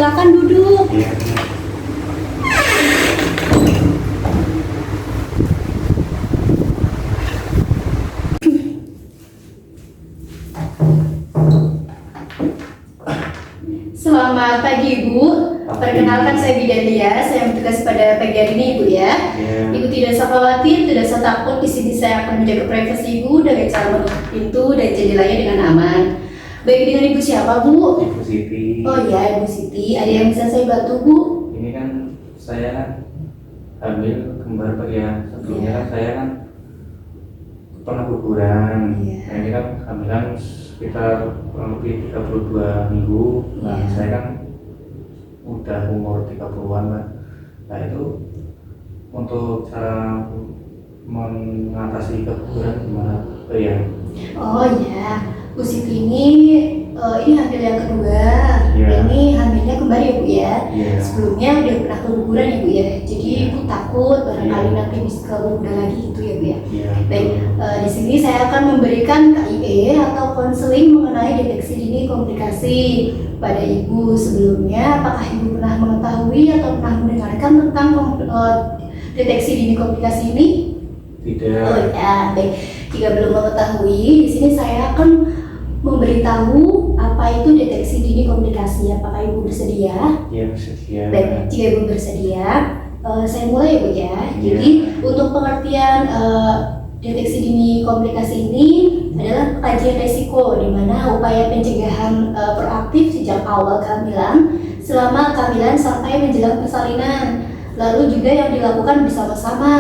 silakan duduk. Iya. Selamat pagi Ibu. Perkenalkan saya Bidalia, saya bertugas pada pagi hari ini Ibu ya. Iya. Ibu tidak usah khawatir, tidak usah takut. Di sini saya akan menjaga privasi Ibu dengan cara menutup pintu dan jendelanya dengan aman. Baik, dengan Ibu siapa Bu? Ibu Siti. Oh ya, Ibu Siti. Ada yang bisa saya bantu Bu? Ini kan saya hamil kembar Pak ya. Sebelumnya kan saya kan pernah guguran. Iya. Nah, ini kan kehamilan sekitar kurang lebih 32 minggu. Nah, Iya. saya kan udah umur 30-an lah. Nah, itu untuk cara mengatasi keguguran gimana Pak ya? Oh ya, Bu Siti ini hamil yang kedua. Iya. Ini hamilnya kembar ya Bu ya. Iya. Sebelumnya udah pernah keguguran ya Bu ya. Jadi Iya. Ibu takut barangkali Iya. nanti bisa keguguran lagi gitu ya Bu ya. Iya. Baik, di sini saya akan memberikan KIE atau konseling mengenai deteksi dini komplikasi pada Ibu. Sebelumnya, apakah Ibu pernah mengetahui atau pernah mendengarkan tentang deteksi dini komplikasi ini? Tidak. Oh ya, baik. Jika belum mengetahui, di sini saya akan memberitahu apa itu deteksi dini komplikasi. Apakah Ibu bersedia? Iya, bersedia. Baik, jika Ibu bersedia, saya mulai ya Bu ya. Iya. Jadi untuk pengertian deteksi dini komplikasi ini adalah kajian resiko di mana upaya pencegahan proaktif sejak awal kehamilan, selama kehamilan sampai menjelang persalinan. Lalu juga yang dilakukan bersama-sama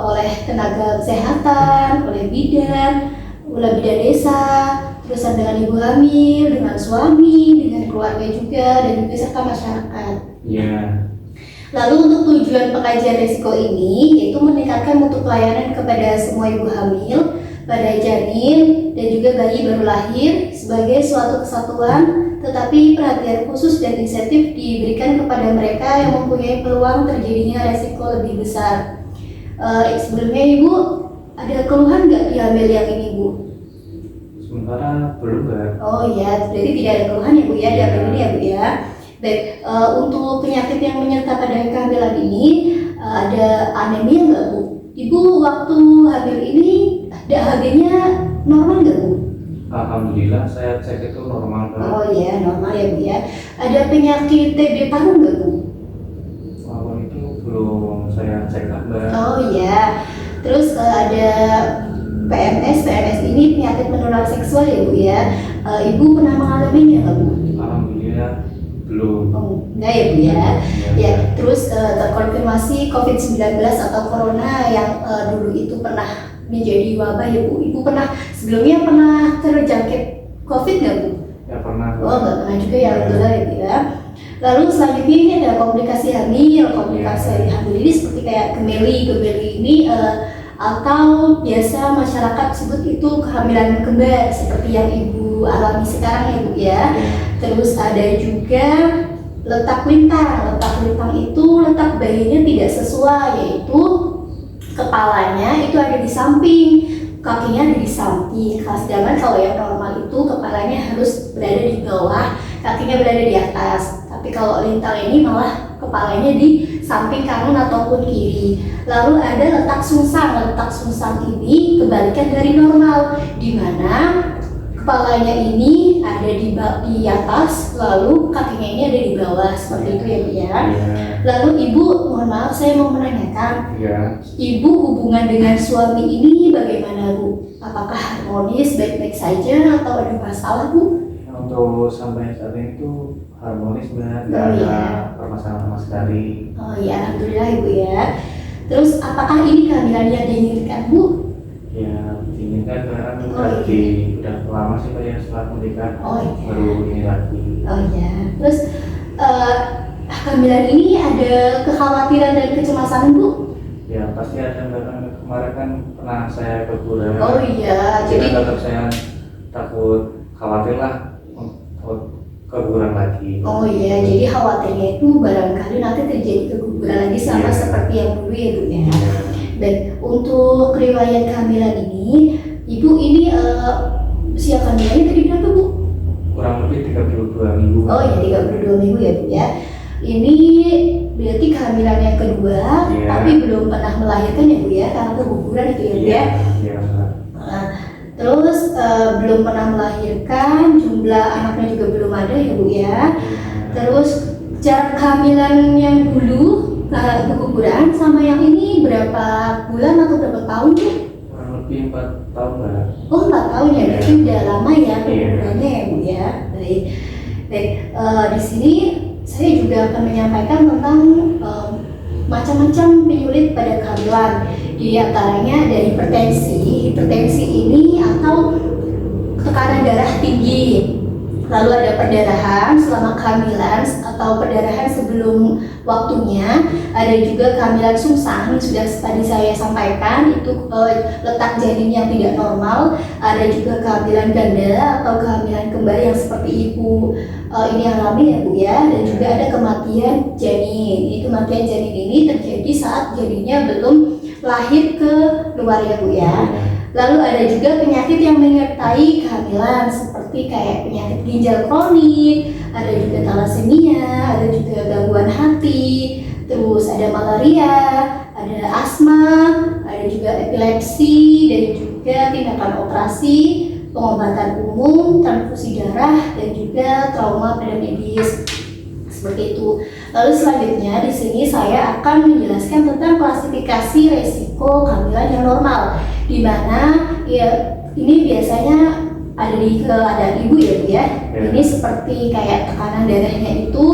oleh tenaga kesehatan, oleh bidan desa, terusan dengan ibu hamil, dengan suami, dengan keluarga juga, dan juga serta masyarakat. Iya. Lalu untuk tujuan pengkajian risiko ini yaitu meningkatkan mutu pelayanan kepada semua ibu hamil, pada janin, dan juga bayi baru lahir sebagai suatu kesatuan, tetapi perhatian khusus dan insentif diberikan kepada mereka yang mempunyai peluang terjadinya resiko lebih besar. Sebelumnya Ibu ada keluhan nggak di hamil yang ini Bu? Sementara belum Mbak. Oh iya, berarti tidak ada keluhan ya Bu ya di hamil ini ya Bu ya. Baik, untuk penyakit yang menyerta pada kehamilan ini ada anemia nggak Bu? Ibu waktu hamil ini DHG-nya normal nggak Bu? Alhamdulillah saya cek itu normal Mbak. Oh iya, normal ya Bu ya. Ada penyakit TB paru nggak Bu? Walaupun itu belum saya cek Mbak. Oh iya. Terus ada PMS ini penyakit menular seksual ya Bu ya. Ibu pernah mengalaminya nggak Bu? Alhamdulillah belum. Oh, enggak ya Bu ya. Ya, terus terkonfirmasi COVID-19 atau Corona yang dulu itu pernah menjadi wabah ya Bu. Ibu sebelumnya pernah terjangkit COVID nggak Bu? Ya pernah. Oh, nggak pernah juga ya, alhamdulillah ya Bu ya. Lalu selanjutnya ini ada komplikasi hamil. Komplikasi hamil ini seperti kayak gemeli ini atau biasa masyarakat sebut itu kehamilan kembar seperti yang Ibu alami sekarang ya Bu ya. Terus ada juga letak lintang. Letak lintang itu letak bayinya tidak sesuai, yaitu kepalanya itu ada di samping, kakinya ada di samping. Sedangkan kalau yang normal itu kepalanya harus berada di bawah, kakinya berada di atas. Tapi kalau lintang ini malah kepalanya di samping kanan ataupun kiri. Lalu ada letak sungsang. Letak sungsang ini kebalikan dari normal, di mana kepalanya ini ada di atas, lalu kakinya ini ada di bawah, seperti itu ya Bu ya. Lalu Ibu, mohon maaf saya mau menanyakan, Iya. Ibu hubungan dengan suami ini bagaimana Bu? Apakah harmonis, baik-baik saja atau ada masalah Bu? Untuk sampai saat ini itu harmonis Mbak, nggak Oh, ada iya. permasalahan sama sekali. Oh ya, alhamdulillah Ibu ya. Terus apakah ini kehamilan yang diinginkan Bu? Ya ini kan sekarang Oh, udah lama sih Pak ya setelah menikah. Oh, iya. Baru ini lagi. Oh ya. Terus kehamilan ini ada kekhawatiran dan kecemasan Bu? Ya pasti ada Mbak, kan kemarin kan pernah saya keguguran. Oh iya, Jadi jadi tetap saya takut khawatir lah untuk keguguran lagi. oh iya, jadi khawatirnya itu barangkali nanti terjadi keguguran lagi sama Iya. seperti yang dulu ya Bu ya. Iya. Dan untuk riwayat kehamilan ini, Ibu ini usia kehamilannya tadi berapa Bu? kurang lebih 32 minggu. Oh ya, 32 minggu ya Bu ya. Ini berarti kehamilan yang kedua, tapi belum pernah melahirkan ya Bu ya, karena keguguran itu ya Bu ya. Iya. Nah, terus belum pernah melahirkan, jumlah anaknya juga belum ada ya Bu ya. Terus jarak kehamilan yang dulu keguguran sama yang ini berapa bulan atau berapa tahun sih? Kurang lebih 4 tahun lah. Oh 4 tahun ya, berarti udah lama ya kegugurannya ya Bu ya. Baik, di sini saya juga akan menyampaikan tentang macam-macam penyulit pada kehamilan. Di antaranya ada hipertensi. Hipertensi ini atau tekanan darah tinggi. Lalu ada perdarahan selama kehamilan atau perdarahan sebelum waktunya. Ada juga kehamilan sungsang yang sudah tadi saya sampaikan, itu letak janin yang tidak normal. Ada juga kehamilan ganda atau kehamilan kembar yang seperti ibu ini alami ya Bu ya. Dan juga ada kematian janin. Kematian janin ini terjadi saat janinnya belum lahir ke luar ya Bu ya. Lalu ada juga penyakit yang menyertai kehamilan seperti kayak penyakit ginjal kronik, ada juga thalassemia, ada juga gangguan hati, terus ada malaria, ada asma, ada juga epilepsi, dan juga tindakan operasi, pengobatan umum, transfusi darah, dan juga trauma pada medis. Seperti itu. Lalu selanjutnya di sini saya akan menjelaskan tentang klasifikasi resiko kehamilan yang normal, di mana ya ini biasanya ada di keadaan ibu ya Bu ya. Ini seperti kayak tekanan darahnya itu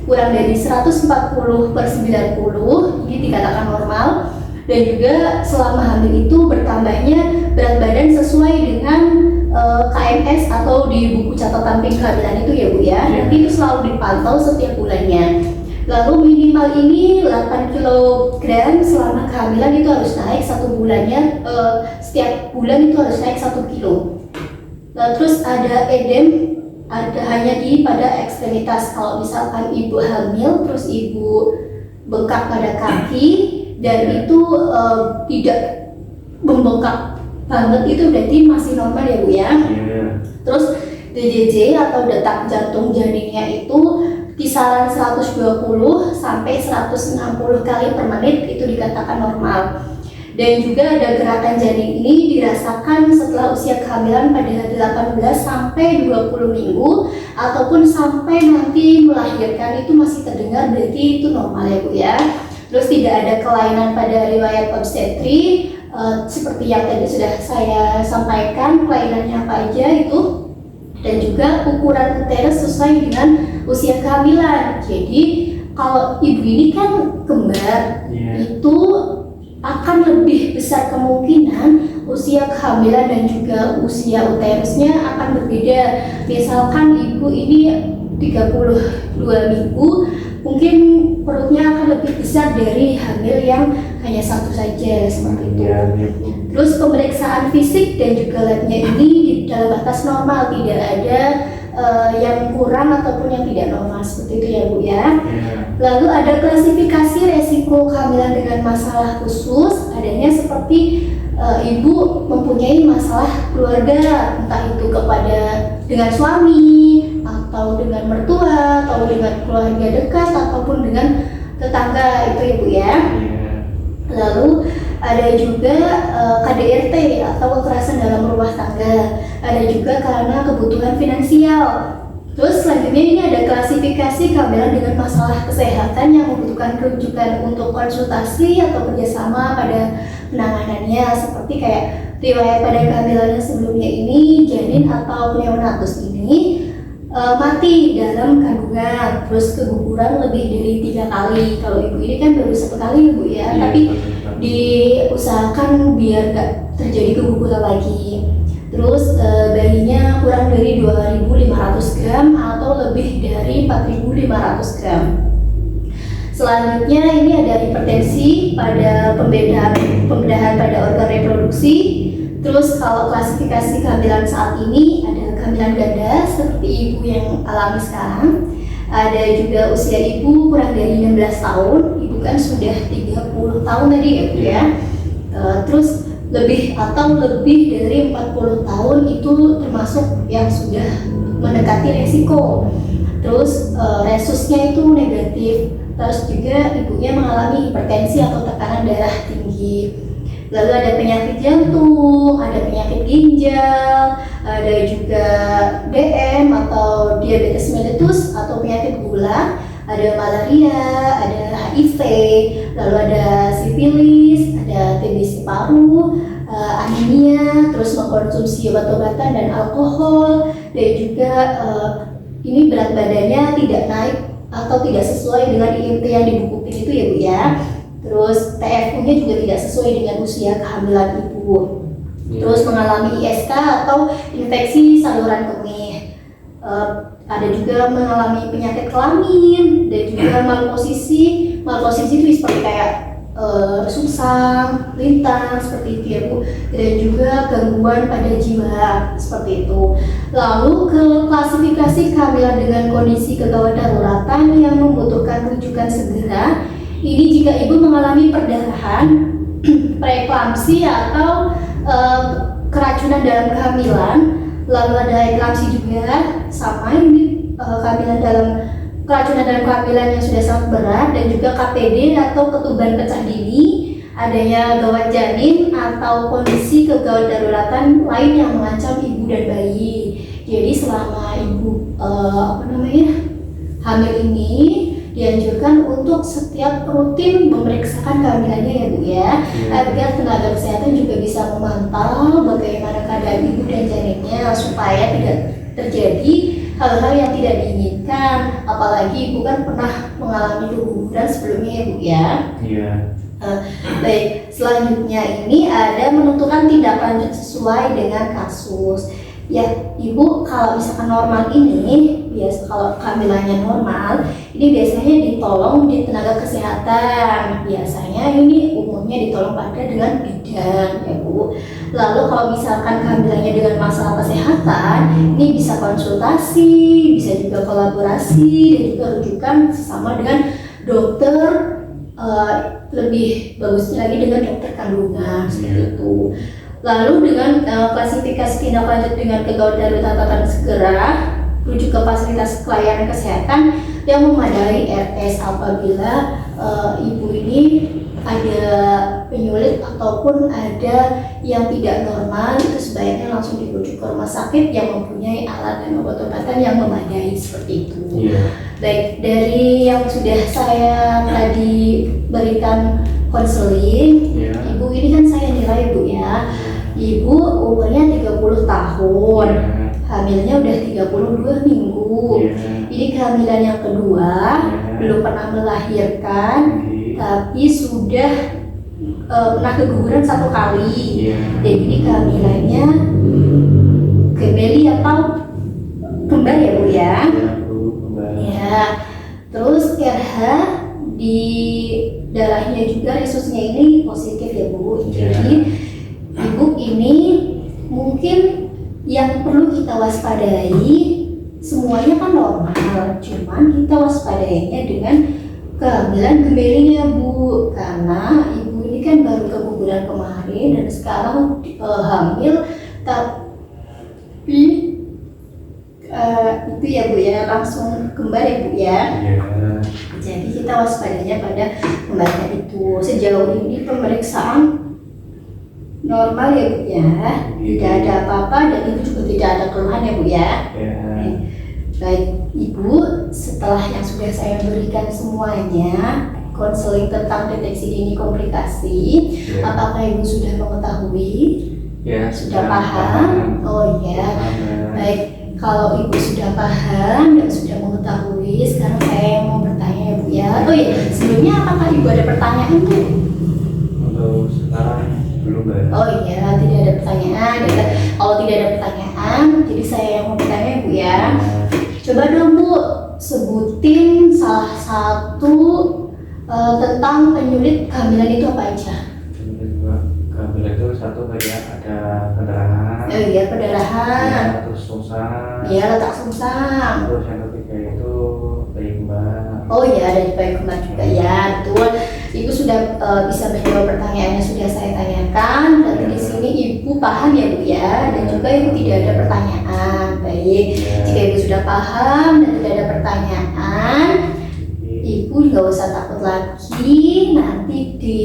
kurang dari 140/90, ini dikatakan normal. Dan juga selama hamil itu bertambahnya berat badan sesuai dengan KMS atau di buku catatan kehamilan itu ya Bu ya. Nanti itu selalu dipantau setiap bulannya. Lalu minimal ini 8 kg selama kehamilan itu harus naik satu bulannya, setiap bulan itu harus naik 1 kilo. Nah, terus ada edem, ada hanya pada ekstremitas. Kalau misalkan ibu hamil terus ibu bengkak pada kaki dan itu tidak membengkak banget, itu berarti masih normal ya Bu ya. Terus DJJ atau detak jantung janinnya itu kisaran 120 sampai 160 kali per menit, itu dikatakan normal. Dan juga ada gerakan janin ini dirasakan setelah usia kehamilan pada 18 sampai 20 minggu ataupun sampai nanti melahirkan, itu masih terdengar, berarti itu normal ya Bu ya. Terus tidak ada kelainan pada riwayat obstetri, seperti yang tadi sudah saya sampaikan kelainannya apa aja itu. Dan juga ukuran uterus sesuai dengan usia kehamilan. Jadi kalau ibu ini kan kembar, itu akan lebih besar kemungkinan usia kehamilan dan juga usia uterusnya akan berbeda. Misalkan ibu ini 32 minggu, mungkin perutnya akan lebih besar dari hamil yang hanya satu saja, seperti itu. Terus pemeriksaan fisik dan juga labnya ini di dalam batas normal, tidak ada yang kurang ataupun yang tidak normal, seperti itu ya Bu ya. Lalu ada klasifikasi resiko kehamilan dengan masalah khusus, adanya seperti ibu mempunyai masalah keluarga, entah itu kepada dengan suami atau dengan mertua atau dengan keluarga dekat ataupun dengan tetangga, itu ya Bu ya. Lalu ada juga KDRT atau kekerasan dalam rumah tangga, ada juga karena kebutuhan finansial. Terus selanjutnya ini ada klasifikasi kehamilan dengan masalah kesehatan yang membutuhkan rujukan untuk konsultasi atau kerjasama pada penanganannya, seperti kayak riwayat pada kehamilan sebelumnya ini janin atau neonatus ini mati dalam kandungan, terus keguguran lebih dari 3 kali. Kalau ibu ini kan baru 1 kali ya Bu ya, tapi diusahakan biar gak terjadi keguguran lagi. Terus bayinya kurang dari 2.500 gram atau lebih dari 4.500 gram. Selanjutnya ini ada hipertensi pada pembedahan pada organ reproduksi. Terus kalau klasifikasi kehamilan saat ini ada kehamilan ganda seperti ibu yang alami sekarang. Ada juga usia ibu kurang dari 16 tahun, ibu kan sudah 30 tahun tadi ya Bu ya. Terus lebih atau lebih dari 40 tahun itu termasuk yang sudah mendekati resiko. Terus resusnya itu negatif. Terus juga ibunya mengalami hipertensi atau tekanan darah tinggi. Lalu ada penyakit jantung, ada penyakit ginjal, ada juga DM atau diabetes mellitus atau penyakit gula, ada malaria, ada HIV, lalu ada sifilis, ada TBC paru, anemia, terus mengkonsumsi obat-obatan dan alkohol, dan juga ini berat badannya tidak naik atau tidak sesuai dengan IMT yang dibukukan itu ya Bu ya. Terus TFU-nya juga tidak sesuai dengan usia kehamilan ibu. Terus mengalami ISK atau infeksi saluran kemih. Ada juga mengalami penyakit kelamin dan juga malposisi. Malposisi itu seperti kayak sungsang, lintang seperti itu ya Bu. Dan juga gangguan pada jiwa seperti itu. Lalu ke klasifikasi kehamilan dengan kondisi kegawat daruratan yang membutuhkan rujukan segera. Ini jika ibu mengalami perdarahan, preeklamsi atau keracunan dalam kehamilan, lalu ada eklamsi juga, sama ini kehamilan dalam keracunan dalam kehamilan yang sudah sangat berat, dan juga KPD atau ketuban pecah dini, adanya gawat janin atau kondisi kegawat daruratan lain yang mengancam ibu dan bayi. Jadi selama ibu hamil ini dianjurkan untuk setiap rutin memeriksakan kehamilannya ya Bu ya, agar tenaga kesehatan juga bisa memantau bagaimana keadaan ibu dan janinnya supaya tidak terjadi hal-hal yang tidak diinginkan, apalagi ibu kan pernah mengalami keguguran sebelumnya ya Bu ya. Iya. Baik, selanjutnya ini ada menentukan tindak lanjut sesuai dengan kasus. Ya, ibu kalau misalkan normal ini, kalau kehamilannya normal, ini biasanya ditolong di tenaga kesehatan. Biasanya ini umumnya ditolong pada dengan bidan, ya Bu. Lalu kalau misalkan kehamilannya dengan masalah kesehatan, ini bisa konsultasi, bisa juga kolaborasi, dan juga rujukan sesama dengan dokter. Lebih bagusnya lagi dengan dokter kandungan seperti itu. Lalu dengan klasifikasi tindak lanjut dengan kegawat darurat segera, rujuk ke fasilitas pelayanan kesehatan yang memadai RS apabila ibu ini ada penyulit ataupun ada yang tidak normal, itu sebaiknya langsung dirujuk ke rumah sakit yang mempunyai alat dan obat-obatan yang memadai seperti itu. Baik, dari yang sudah saya tadi berikan konseling, ibu ini kan saya nilai Bu ya. Ibu umurnya 30 tahun, hamilnya udah 32 minggu. Ini kehamilan yang kedua, belum pernah melahirkan, tapi sudah pernah keguguran 1 kali. Dan ini kehamilannya gemeli atau kembar ya Bu ya? Ya. Terus RH di darahnya juga resusnya ini positif ya Bu. Jadi ibu ini mungkin yang perlu kita waspadai, semuanya kan normal, cuman kita waspadainya dengan kehamilan gemelinya Bu, karena ibu ini kan baru keguguran kemarin dan sekarang hamil, tapi itu ya Bu ya, langsung kembar ya Bu ya. Jadi kita waspadanya pada kembarnya itu. Sejauh ini pemeriksaan normal ya Bu ya, tidak ada apa-apa dan ibu juga tidak ada keluhan ya Bu ya. Baik Ibu, setelah yang sudah saya berikan semuanya, konseling tentang deteksi dini komplikasi, apakah Ibu sudah mengetahui? Ya, sudah paham? Oh ya, baik. Kalau Ibu sudah paham dan sudah mengetahui, sekarang saya mau bertanya ya Bu ya. Oh iya, sebelumnya apakah Ibu ada pertanyaan Bu? Untuk sekarang belum ada. Oh iya, tidak ada pertanyaan. Kalau tidak ada pertanyaan, jadi saya yang mau bertanya Bu ya. Coba dong Bu, sebutin salah satu tentang penyulit kehamilan itu apa aja? Kehamilan itu satu kayak ada perdarahan. Oh iya, perdarahan. Terus sungsang. Iya, letak sungsang. Terus yang ketiga itu bayi kembar. Oh iya, ada bayi kembar juga ya, betul. Ibu sudah bisa menjawab pertanyaan yang sudah saya tanyakan. Berarti di sini Ibu paham ya Bu ya, dan juga Ibu tidak ada pertanyaan. Baik, jika Ibu sudah paham dan tidak ada pertanyaan, Ibu nggak usah takut lagi. Nanti di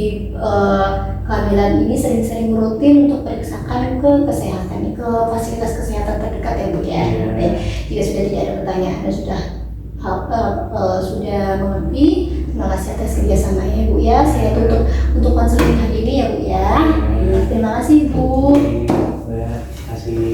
kehamilan ini sering-sering rutin untuk periksakan ke kesehatan, ke fasilitas kesehatan terdekat ya Bu ya. Baik, jika sudah tidak ada pertanyaan dan sudah mengerti, terima kasih atas kerjasamanya ya Bu ya. Saya tutup untuk konseling hari ini ya Bu ya. Terima kasih Bu. Terima kasih.